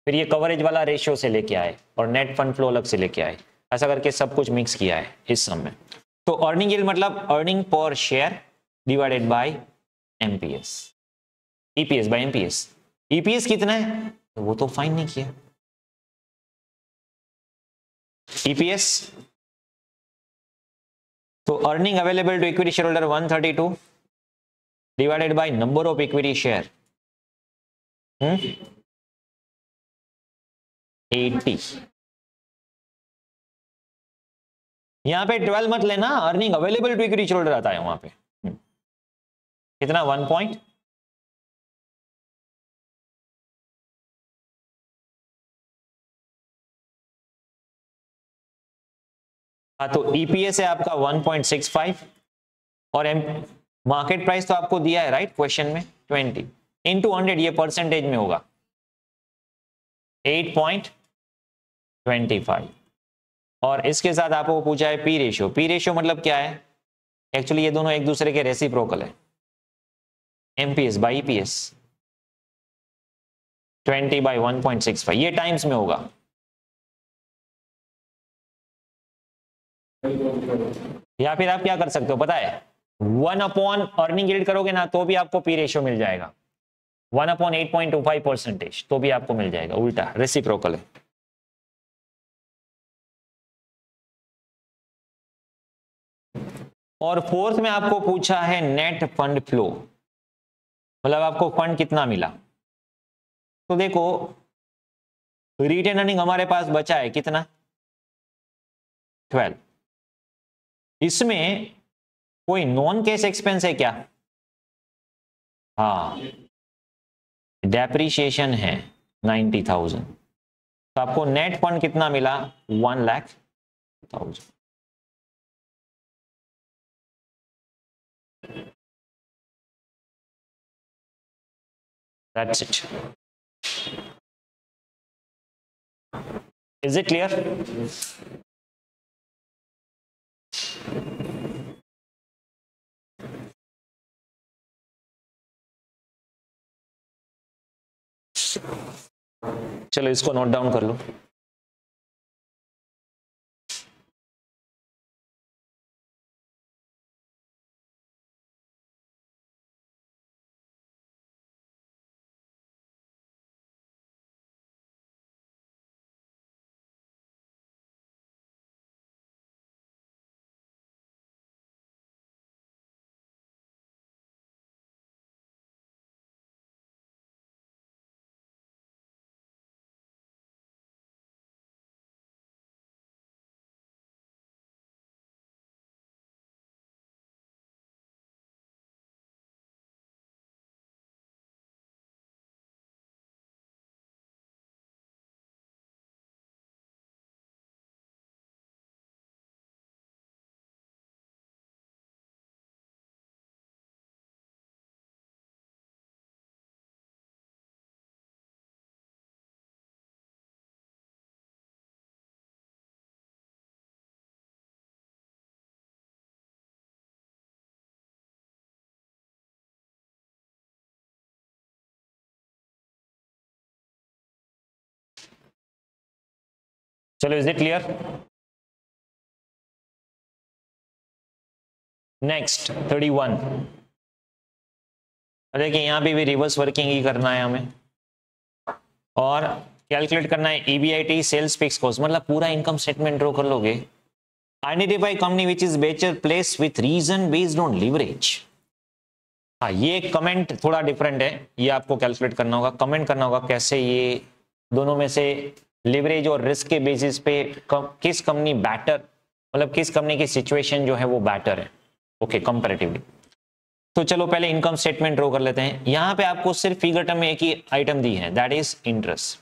फिर ये कवरेज वाला रेशियो से लेके आए और नेट फंड फ्लो अलग से लेके आए, ऐसा करके सब कुछ मिक्स किया है इस सम में। तो अर्निंग यील्ड मतलब earning per share divided by MPS, EPS by MPS. EPS कितना है तो वो तो फाइन नहीं किया। ईपीएस तो earning available to equity share holder 132 divided by number of equity share 80। यहां पे 12 मत लेना, earning available to equity share holder आता है वहां पे। कितना 1 पॉइंट, तो ईपीएस है आपका 1.65 और मार्केट प्राइस तो आपको दिया है राइट क्वेश्चन में 20 इंटू 100, ये परसेंटेज में होगा 8.25। और इसके साथ आपको पूछा है पी रेशियो। पी रेशियो मतलब क्या है, एक्चुअली ये दोनों एक दूसरे के रेसिप्रोकल है, एमपीएस बाई ईपीएस 20/1.65, ये टाइम्स में होगा। या फिर आप क्या कर सकते हो पता है, 1 अर्निंग यील्ड करोगे ना तो भी आपको पी रेशियो मिल जाएगा, 1/8.25% तो भी आपको मिल जाएगा, उल्टा रेसिप्रोकल है। और फोर्थ में आपको पूछा है नेट फंड फ्लो, मतलब आपको फंड कितना मिला। तो देखो रिटेन अर्निंग हमारे पास बचा है कितना 12, इसमें कोई नॉन कैश एक्सपेंस है क्या, हाँ डेप्रीशिएशन है 90,000, तो आपको नेट फंड कितना मिला 1,00,000। That's it. Is it clear? चलो इसको नोट डाउन कर लो। चलो, इज इट क्लियर? नेक्स्ट 31। देखिए यहाँ पे भी रिवर्स वर्किंग ही करना है हमें और कैलकुलेट करना है ईबीआईटी सेल्स फिक्स कॉस्ट, मतलब पूरा इनकम स्टेटमेंट ड्रॉ कर लोगे। Identify company which is better place with reason based on leverage. हाँ, ये कमेंट थोड़ा डिफरेंट है, ये आपको कैलकुलेट करना होगा, कमेंट करना होगा कैसे ये दोनों में से लिवरेज और रिस्क के बेसिस पे किस कंपनी बेटर, मतलब किस कंपनी की सिचुएशन जो है वो बेटर है, ओके, कंपैरेटिवली। तो चलो पहले इनकम स्टेटमेंट ड्रॉ कर लेते हैं। यहां पे आपको सिर्फ फिगर टर्म में एक ही आइटम दी है, दैट इज इंटरेस्ट,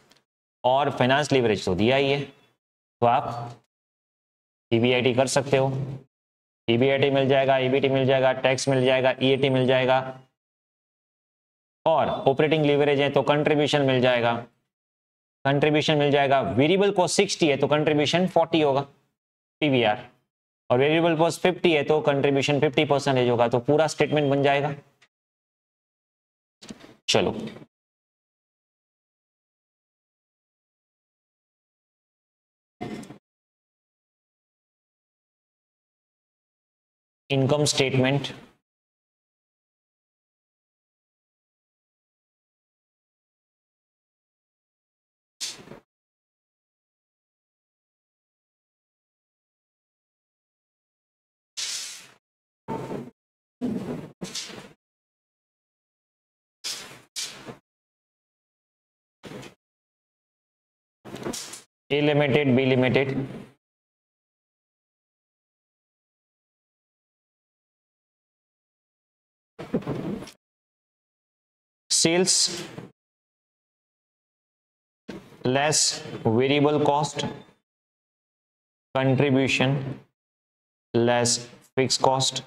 और फाइनेंस लिवरेज तो दिया ही है, तो आप ईबीआईटी कर सकते हो। ईबीआईटी मिल जाएगा, ईबीटी मिल जाएगा, टैक्स मिल जाएगा, ईएटी मिल जाएगा, और ऑपरेटिंग लिवरेज है तो कंट्रीब्यूशन मिल जाएगा, कंट्रीब्यूशन मिल जाएगा। वेरिएबल कॉस्ट 60 है तो कंट्रीब्यूशन 40 होगा, पीवीआर, और वेरिएबल कॉस्ट 50 है तो कंट्रीब्यूशन 50% होगा, तो पूरा स्टेटमेंट बन जाएगा। चलो income statement, A limited, B limited, sales less variable cost, contribution less fix cost,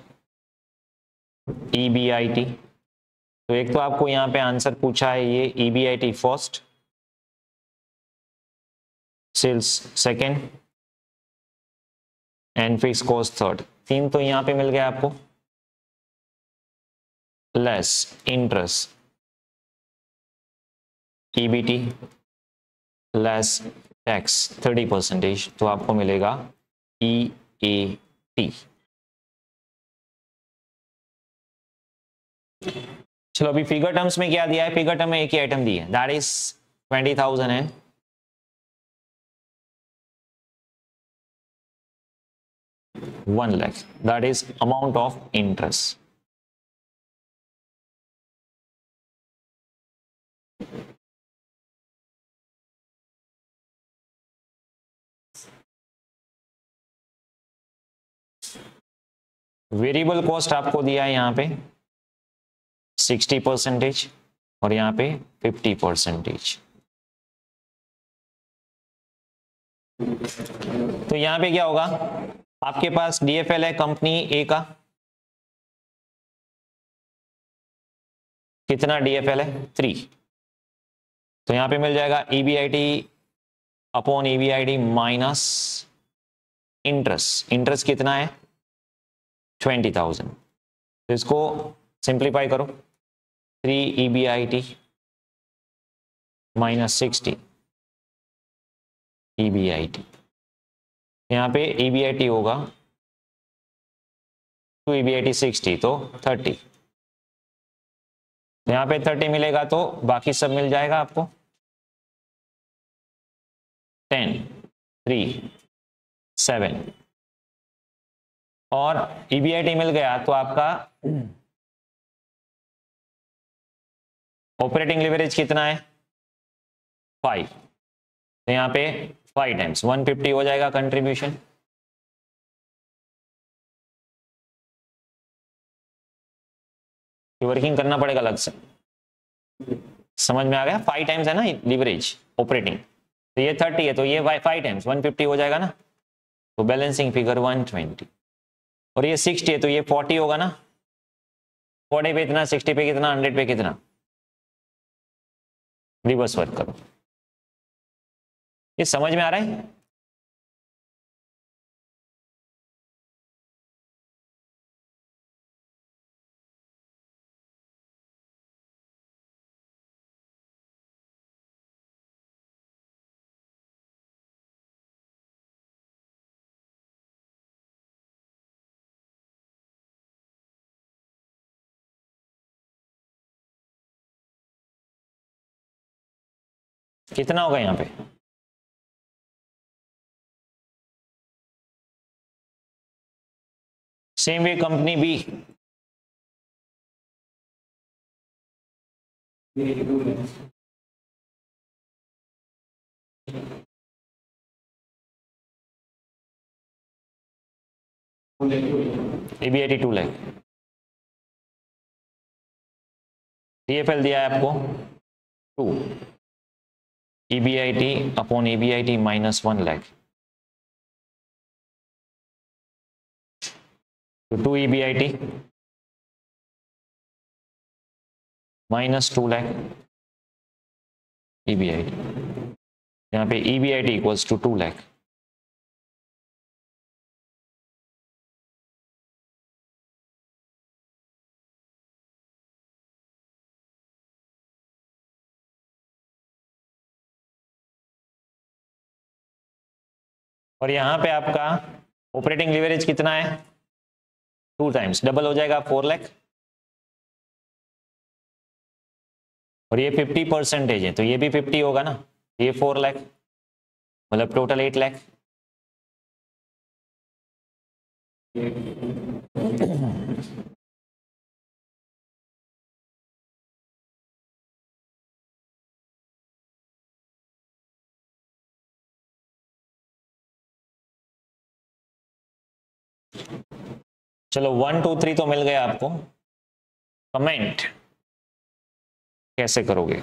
EBIT. तो एक तो आपको यहां पे आंसर पूछा है ये EBIT first, sales second and fix cost third. तीन तो यहां पे मिल गया आपको, less interest, EBT less tax 30%, तो आपको मिलेगा ईएटी। चलो अभी फिगर टर्म्स में क्या दिया है, फिगर टर्म में एक ही आइटम दी है, दैट इज 20,000 है, 1 lakh, that is amount of interest। Variable cost आपको दिया है यहाँ पे 60% और यहाँ पे 50%। तो यहाँ पे क्या होगा, आपके पास डीएफएल है कंपनी ए का, कितना डीएफएल है 3, तो यहाँ पे मिल जाएगा EBIT upon EBIT minus interest, interest कितना है 20,000, तो इसको सिंप्लीफाई करो, 3 ईबीआईटी माइनस 60 ईबीआईटी, यहाँ पे ईबीआईटी होगा 2 ईबीआईटी 60 तो 30, यहाँ पे 30 मिलेगा तो बाकी सब मिल जाएगा आपको 10, 3, 7, और ईबीआईटी मिल गया तो आपका ऑपरेटिंग लिवरेज कितना है 5, तो यहाँ पे 5 टाइम्स 150 हो जाएगा कंट्रीब्यूशन। वर्किंग करना पड़ेगा अलग से, समझ में आ गया, 5 टाइम्स है ना लिवरेज ऑपरेटिंग, तो ये 30 है तो ये 5 टाइम्स 150 हो जाएगा ना, तो बैलेंसिंग फिगर 120, और ये 60 है तो ये 40 होगा ना, 40 पे इतना, 60 पे कितना, 100 पे कितना, रिवर्स वर्क करो। ये समझ में आ रहा है? कितना होगा यहाँ पे? Same way company B, EBIT 2 lakh, DFL दिया है आपको 2, EBIT अपॉन EBIT माइनस 1 लाख, तो 2 EBIT माइनस 2 लाख EBIT, यहाँ पे EBIT इक्वल्स टू 2 लाख। और यहाँ पे आपका ऑपरेटिंग लीवरेज कितना है? 2 टाइम्स, डबल हो जाएगा 4 लाख, और ये 50% है तो ये भी 50 होगा ना, ये 4 लाख, मतलब टोटल 8 लाख। चलो 1 2 3 तो मिल गया आपको, कमेंट कैसे करोगे?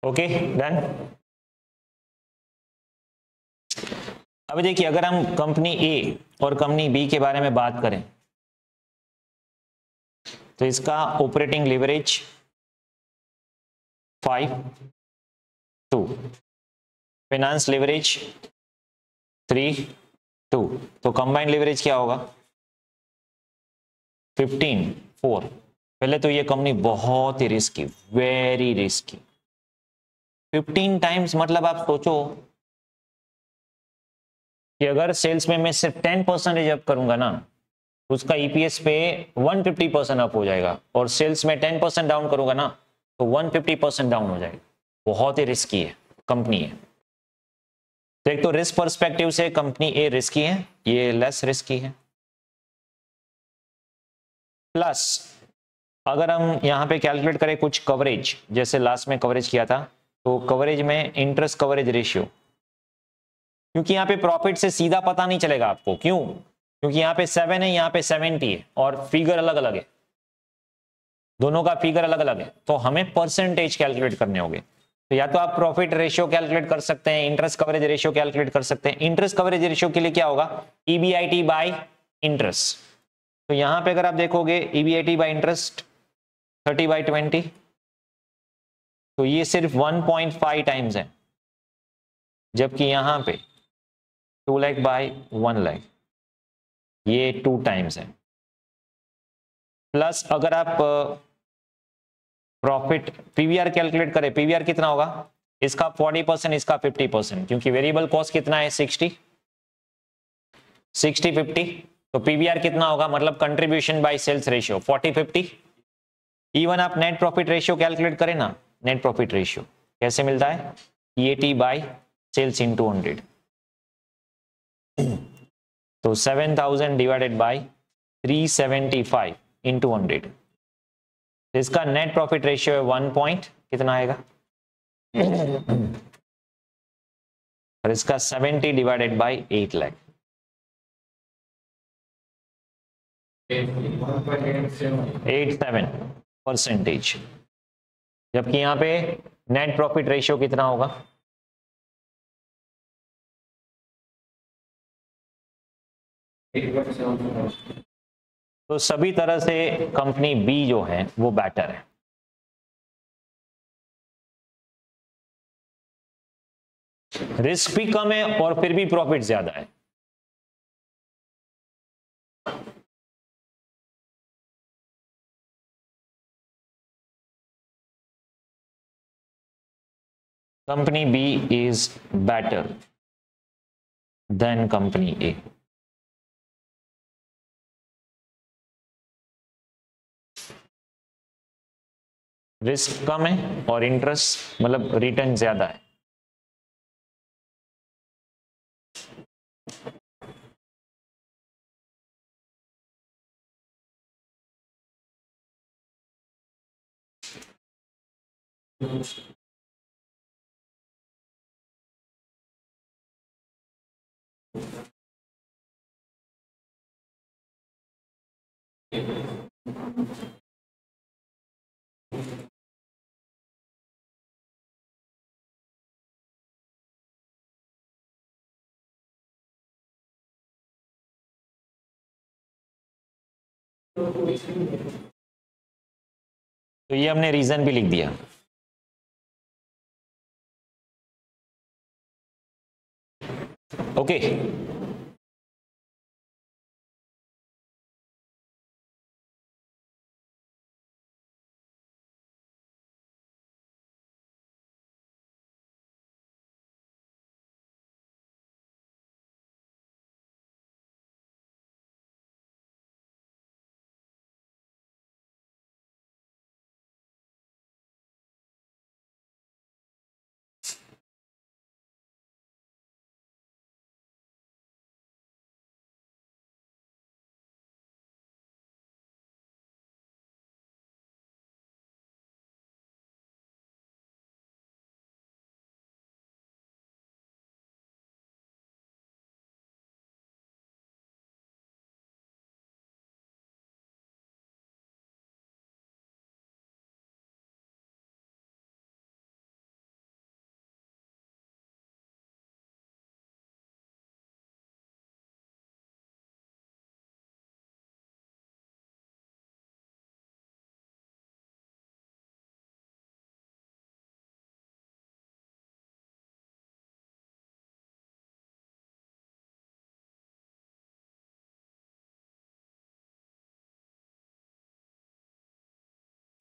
Okay done. अभी देखिए, अगर हम कंपनी ए और कंपनी बी के बारे में बात करें तो इसका ऑपरेटिंग लीवरेज 5, 2, फाइनेंस लीवरेज 3, 2, तो कंबाइंड लीवरेज क्या होगा? 15, 4। पहले तो ये कंपनी बहुत ही रिस्की, वेरी रिस्की। 15 टाइम्स मतलब आप सोचो कि अगर सेल्स में मैं सिर्फ 10% अप करूंगा ना, उसका ईपीएस पे 150% अप हो जाएगा, और सेल्स में 10% डाउन करूंगा ना तो 150% डाउन हो जाएगा। बहुत ही रिस्की है कंपनी है। तो एक तो रिस्क पर्सपेक्टिव से कंपनी ए रिस्की है, ये लेस रिस्की है। प्लस अगर हम यहाँ पे कैलकुलेट करें कुछ कवरेज, जैसे लास्ट में कवरेज किया था, तो कवरेज में इंटरेस्ट कवरेज रेशियो, क्योंकि यहाँ पे प्रॉफिट से सीधा पता नहीं चलेगा आपको, क्यों? क्योंकि यहाँ पे 7 है, यहाँ पे 70 है, और फिगर अलग अलग है, दोनों का फिगर अलग अलग है, तो हमें परसेंटेज कैलकुलेट करने होंगे। तो या तो आप प्रॉफिट रेशियो कैलकुलेट कर सकते हैं, इंटरेस्ट कवरेज रेशियो कैलकुलेट कर सकते हैं। इंटरेस्ट कवरेज रेशियो के लिए क्या होगा? EBIT bye interest. तो यहाँ पे अगर आप देखोगे EBIT बाय इंटरेस्ट 30/20, तो ये सिर्फ 1.5 टाइम्स है, जबकि यहाँ पे 2 लाख बाय 1 लाख, ये 2 टाइम्स है। प्लस अगर आप प्रॉफिट पीवीआर कैलकुलेट करें, पीवीआर कितना होगा? इसका 40%, इसका 50%, क्योंकि वेरिएबल कॉस्ट कितना है? 60 50, तो पीवीआर कितना होगा? मतलब contribution by sales ratio 40-50। Even आप नेट प्रॉफिट रेशियो कैलकुलेट करें ना, नेट प्रॉफिट रेशियो कैसे मिलता है? EAT बाय सेल्स इनटू 100, तो 7000 डिवाइडेड बाय 375 इंटू 100, इसका नेट प्रॉफिट रेशियो है 1 पॉइंट कितना आएगा? और इसका 70 डिवाइडेड बाई 8 लाख, 87%। जबकि यहाँ पे नेट प्रॉफिट रेशियो कितना होगा? तो सभी तरह से कंपनी बी जो है वो बेटर है। रिस्क भी कम है और फिर भी प्रॉफिट ज्यादा है। Company B is better than company A. Risk कम है और इंटरेस्ट मतलब रिटर्न ज्यादा है। तो ये हमने रीजन भी लिख दिया। ओके,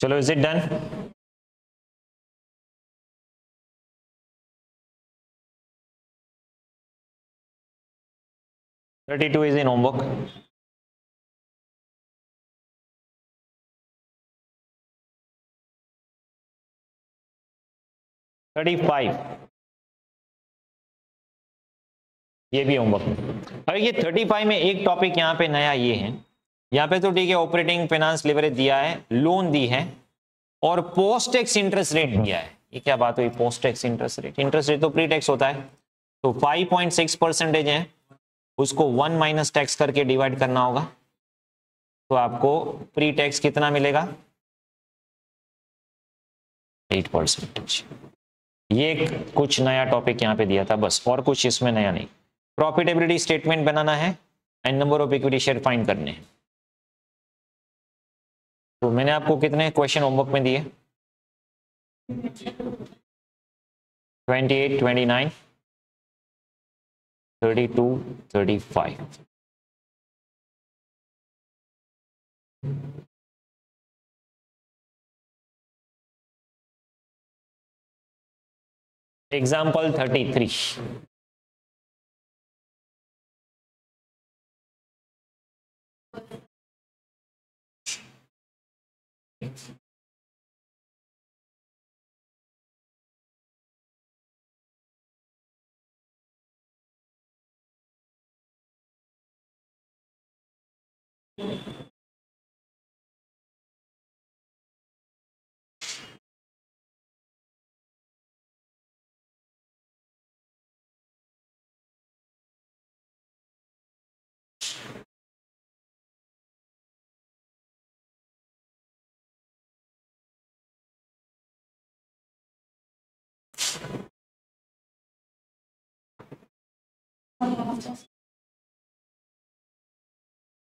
चलो, is it done? $32 is in homework. $35 ये भी होमवर्क में। अरे ये 35 में एक टॉपिक यहाँ पे नया ये है, यहाँ पे तो ठीक है, ऑपरेटिंग फाइनेंस लिवरेज दिया है, लोन दी है और पोस्ट टैक्स इंटरेस्ट रेट दिया है। ये क्या बात हुई? Post tax interest rate, interest rate तो प्री टैक्स होता है। तो 5.6% है, उसको 1 माइनस टैक्स करके डिवाइड करना होगा, तो आपको प्री टैक्स कितना मिलेगा? 8%। ये कुछ नया टॉपिक यहाँ पे दिया था बस, और कुछ इसमें नया नहीं। प्रॉफिटेबिलिटी स्टेटमेंट बनाना है and number of equity share find करने हैं। तो मैंने आपको कितने क्वेश्चन होमवर्क में दिए? 28, 29, 32, 35। एग्जाम्पल 33।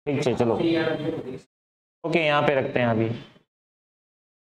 ठीक है चलो, ओके यहाँ पे रखते हैं अभी।